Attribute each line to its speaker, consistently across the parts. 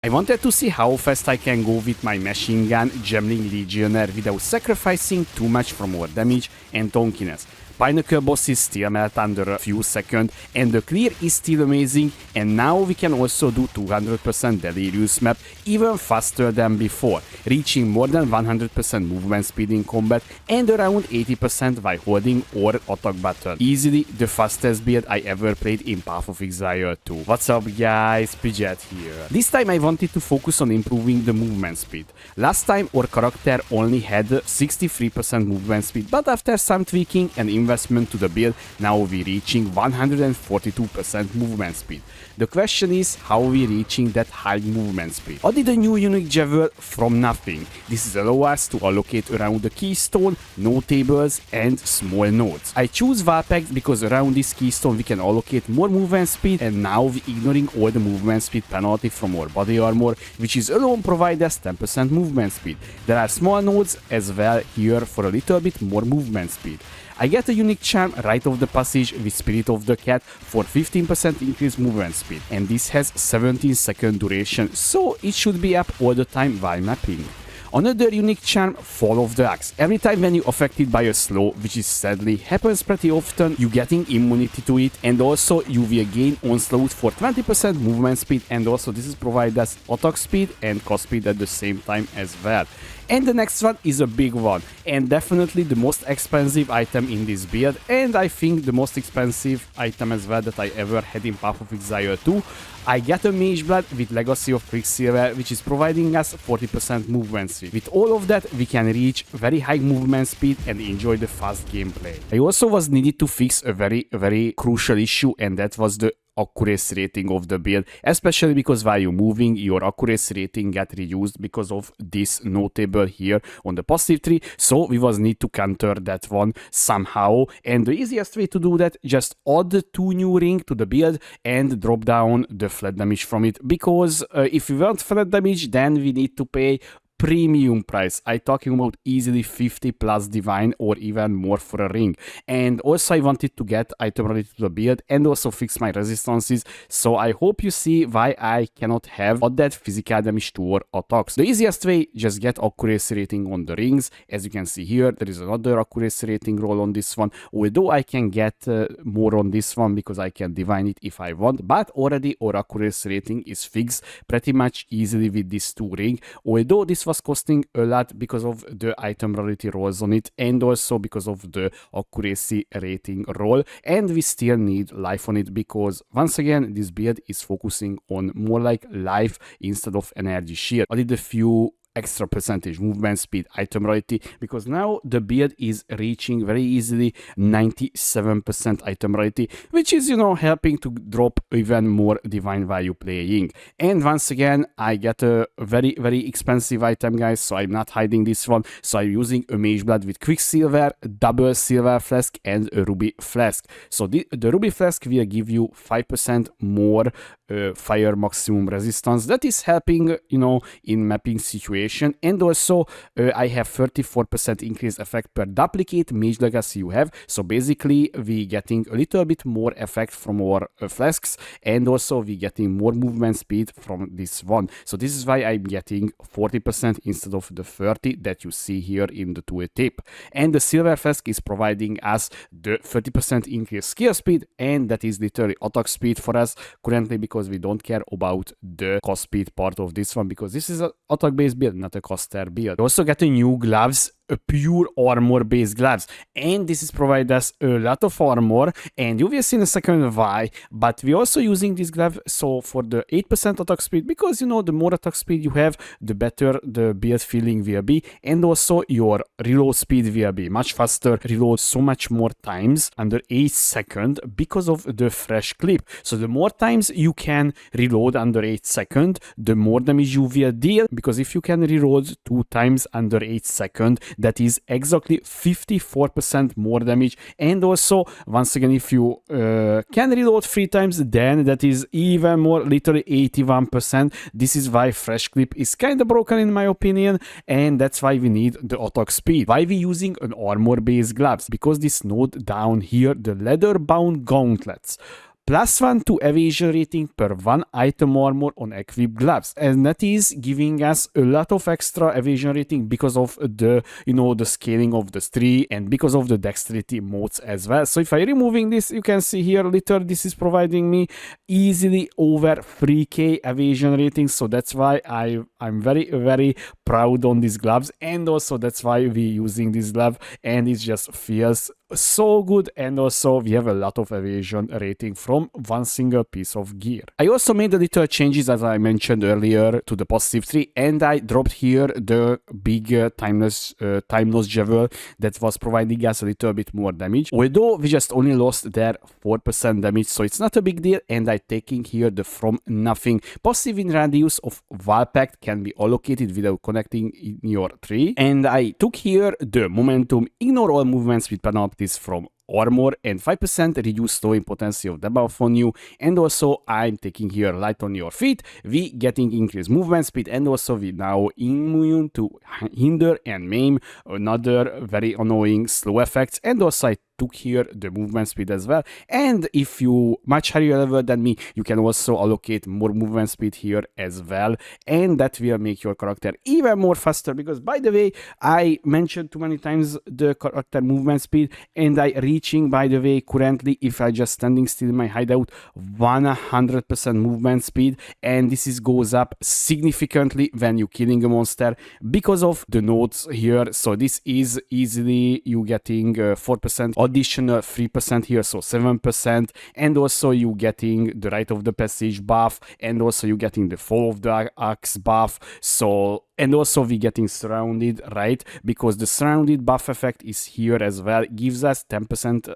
Speaker 1: I wanted to see how fast I can go with my machine gun Gemling Legionnaire without sacrificing too much from more damage and tonkiness. Pinnacle bosses still melt under a few seconds, and the clear is still amazing, and now we can also do 200% Delirious map even faster than before, reaching more than 100% movement speed in combat and around 80% while holding or attack button. Easily the fastest build I ever played in Path of Exile 2. What's up guys, Pidget here. This time I wanted to focus on improving the movement speed. Last time our character only had 63% movement speed, but after some tweaking and investment to the build, now we're reaching 142% movement speed. The question is, how are we reaching that high movement speed? Added a new unique jewel from nothing. This is allow us to allocate around the keystone, node tables and small nodes. I choose Valpex because around this keystone we can allocate more movement speed, and now we're ignoring all the movement speed penalty from our body armor, which is alone provide us 10% movement speed. There are small nodes as well here for a little bit more movement speed. I get a unique charm right off the passage with Spirit of the Cat for 15% increased movement speed, and this has 17-second duration, so it should be up all the time while mapping. Another unique charm, Fall of the Axe. Every time when you're affected by a slow, which is sadly happens pretty often, you getting immunity to it, and also you will gain onslaught for 20% movement speed, and also this is provide us attack speed and cost speed at the same time as well. And the next one is a big one, and definitely the most expensive item in this build, and I think the most expensive item as well that I ever had in Path of Exile 2. I get a Mage Blood with Legacy of Quicksilver, which is providing us 40% movement speed. With all of that, we can reach very high movement speed and enjoy the fast gameplay. I also was needed to fix a very crucial issue, and that was the accuracy rating of the build, especially because while you're moving, your accuracy rating get reduced because of this notable here on the passive tree, so we was need to counter that one somehow, and the easiest way to do that, just add 2 new ring to the build and drop down the flat damage from it, because if we want flat damage, then we need to pay premium price. I talking about easily 50 plus divine or even more for a ring. And also I wanted to get item ready to the build and also fix my resistances, so I hope you see why I cannot have all that physical damage to our attacks. The easiest way, just get accuracy rating on the rings. As you can see here, there is another accuracy rating roll on this one, although I can get more on this one because I can divine it if I want, but already our accuracy rating is fixed pretty much easily with this 2 ring, although this was costing a lot because of the item rarity rolls on it and also because of the accuracy rating roll, and we still need life on it because once again this build is focusing on more like life instead of energy shield. I did a few extra percentage movement speed, item rarity, because now the build is reaching very easily 97% item rarity, which is, you know, helping to drop even more divine value playing. And once again, I get a very expensive item, guys, so I'm not hiding this one. So I'm using a Mage Blood with Quicksilver, double Silver Flask and a Ruby Flask. So the Ruby Flask will give you 5% more fire maximum resistance. That is helping, you know, in mapping situation, and also I have 34% increased effect per duplicate Mage Legacy you have, so basically we getting a little bit more effect from our flasks, and also we getting more movement speed from this one. So this is why I'm getting 40% instead of the 30 that you see here in the tooltip. And the Silver Flask is providing us the 30% increased skill speed, and that is literally attack speed for us currently, because we don't care about the cost speed part of this one, because this is an attack based build, not a coster build. We also get a new gloves, a pure armor based gloves, and this is provide us a lot of armor, and you will see in a second why. But we're also using this glove so for the 8% attack speed, because you know the more attack speed you have, the better the build feeling will be, and also your reload speed will be much faster, reload so much more times under 8 seconds because of the fresh clip. So the more times you can reload under 8 seconds, the more damage you will deal, because if you can reload 2 times under 8 seconds, that is exactly 54% more damage. And also once again, if you can reload 3 times, then that is even more, literally 81%. This is why fresh clip is kind of broken in my opinion, and that's why we need the attack speed. Why we using an armor based gloves? Because this node down here, the leather bound gauntlets, +1 to evasion rating per 1 item armor on equipped gloves, and that is giving us a lot of extra evasion rating because of the, you know, the scaling of the tree and because of the dexterity modes as well. So if I removing this, you can see here later this is providing me easily over 3k evasion rating. So that's why I'm very proud on these gloves, and also that's why we're using this glove, and it just feels so good, and also we have a lot of evasion rating from one single piece of gear. I also made a little changes, as I mentioned earlier, to the passive tree, and I dropped here the big timeless javel that was providing us a little bit more damage, although we just only lost there 4% damage, so it's not a big deal. And I taking here the from nothing passive in radius of wall pact can be allocated without connecting in your tree, and I took here the momentum ignore all movement speed penalties from armor and 5% reduce slowing potency of debuff on you, and also I'm taking here light on your feet, we getting increased movement speed, and also we now immune to hinder and maim, another very annoying slow effects, and also I took here the movement speed as well. And if you much higher level than me, you can also allocate more movement speed here as well, and that will make your character even more faster, because by the way, I mentioned too many times the character movement speed, and I reaching, by the way, currently, if I just standing still in my hideout, 100% movement speed, and this is goes up significantly when you killing a monster because of the nodes here. So this is easily you getting 4% additional 3% here, so 7%, and also you getting the Rite of the Passage buff, and also you getting the Fall of the Axe buff. So, and also we getting surrounded, right? Because the surrounded buff effect is here as well, gives us 10%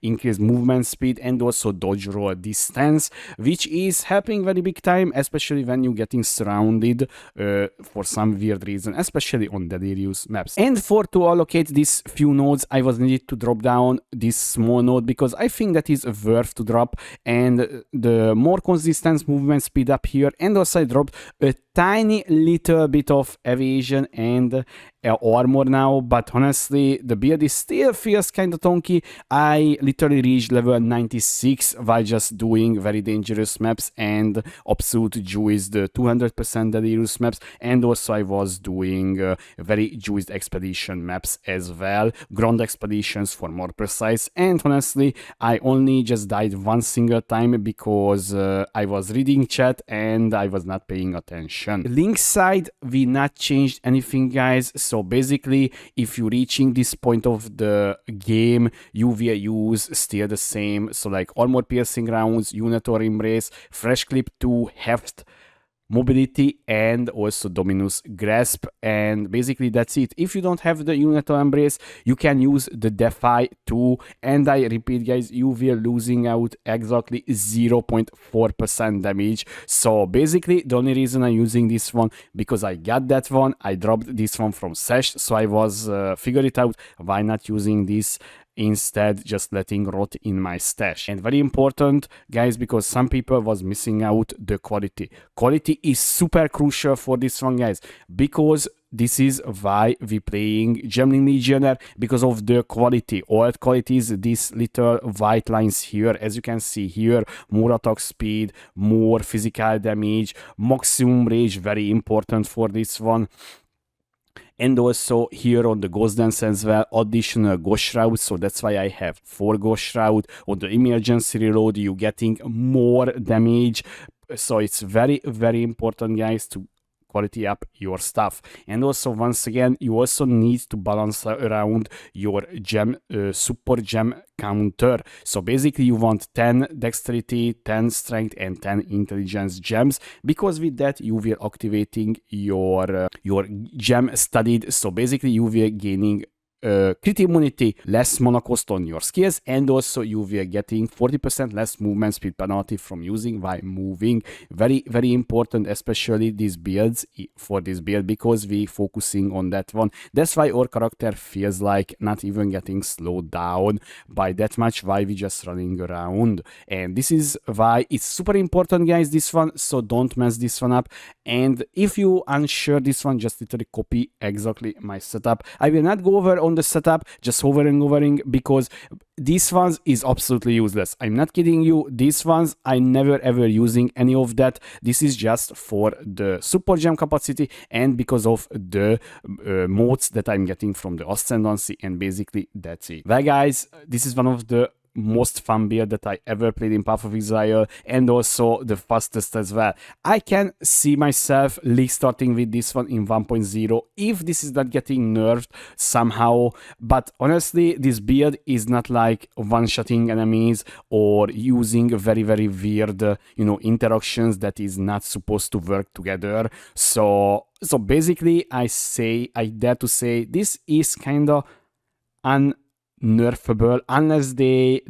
Speaker 1: increased movement speed and also dodge roll distance, which is helping very big time, especially when you're getting surrounded for some weird reason, especially on delirious maps. And for to allocate these few nodes, I was needed to drop down this small node because I think that is worth to drop, and the more consistent movement speed up here, and also I dropped a tiny little bit of evasion and armor now, but honestly the build is still feels kind of tonky. I literally reached level 96 while just doing very dangerous maps and absolute juiced 200% delirious maps, and also I was doing very juiced expedition maps as well, ground expeditions for more precise. And honestly I only just died one single time because I was reading chat and I was not paying attention. Link side, we not changed anything, guys. So basically if you're reaching this point of the game, you will use still the same, so like armor piercing rounds, unit or embrace, fresh clip 2, heft, mobility, and also dominus grasp, and basically that's it. If you don't have the unit or embrace, you can use the defy 2, and I repeat guys, you will losing out exactly 0.4% damage. So basically the only reason I'm using this one because I got that one, I dropped this one from Sesh, so I was figure it out why not using this, instead just letting rot in my stash. And very important guys, because some people was missing out the quality. Quality is super crucial for this one guys, because this is why we playing Gemling Legionnaire, because of the quality. All qualities, these little white lines here, as you can see here, more attack speed, more physical damage, maximum rage, very important for this one. And also here on the Ghost Dance as well, additional Ghost Shroud, so that's why I have 4 Ghost Shroud. On the emergency reload, you getting more damage, so it's very important guys to quality up your stuff. And also once again, you also need to balance around your gem super gem counter. So basically you want 10 dexterity, 10 strength, and 10 intelligence gems, because with that you will activating your gem studied. So basically you will gaining crit immunity, less mana cost on your skills, and also you will getting 40% less movement speed penalty from using while moving. Very important, especially these builds, for this build, because we focusing on that one. That's why our character feels like not even getting slowed down by that much, why we just running around. And this is why it's super important guys, this one, so don't mess this one up. And if you unsure this one, just literally copy exactly my setup. I will not go over on on the setup, just hovering, because these ones is absolutely useless. I'm not kidding you, these ones I never ever using any of that. This is just for the support gem capacity and because of the modes that I'm getting from the ascendancy, and basically that's it. Well guys, this is one of the most fun build that I ever played in Path of Exile, and also the fastest as well. I can see myself league starting with this one in 1.0 if this is not getting nerfed somehow, but honestly this build is not like one-shotting enemies or using very weird interactions that is not supposed to work together. So basically I dare to say this is kinda nerfable. Unless they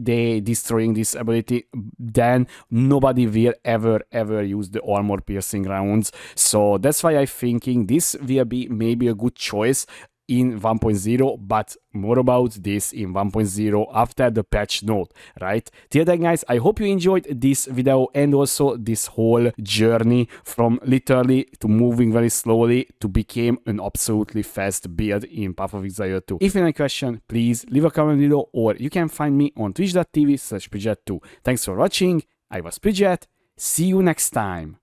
Speaker 1: destroying this ability, then nobody will ever use the armor piercing rounds. So that's why I'm thinking this will be maybe a good choice in 1.0, but more about this in 1.0 after the patch note, right? Till then guys, I hope you enjoyed this video and also this whole journey from literally to moving very slowly to become an absolutely fast build in Path of Exile 2. If you have any question, please leave a comment below, or you can find me on twitch.tv/Pidget2. Thanks for watching, I was Pidget, see you next time!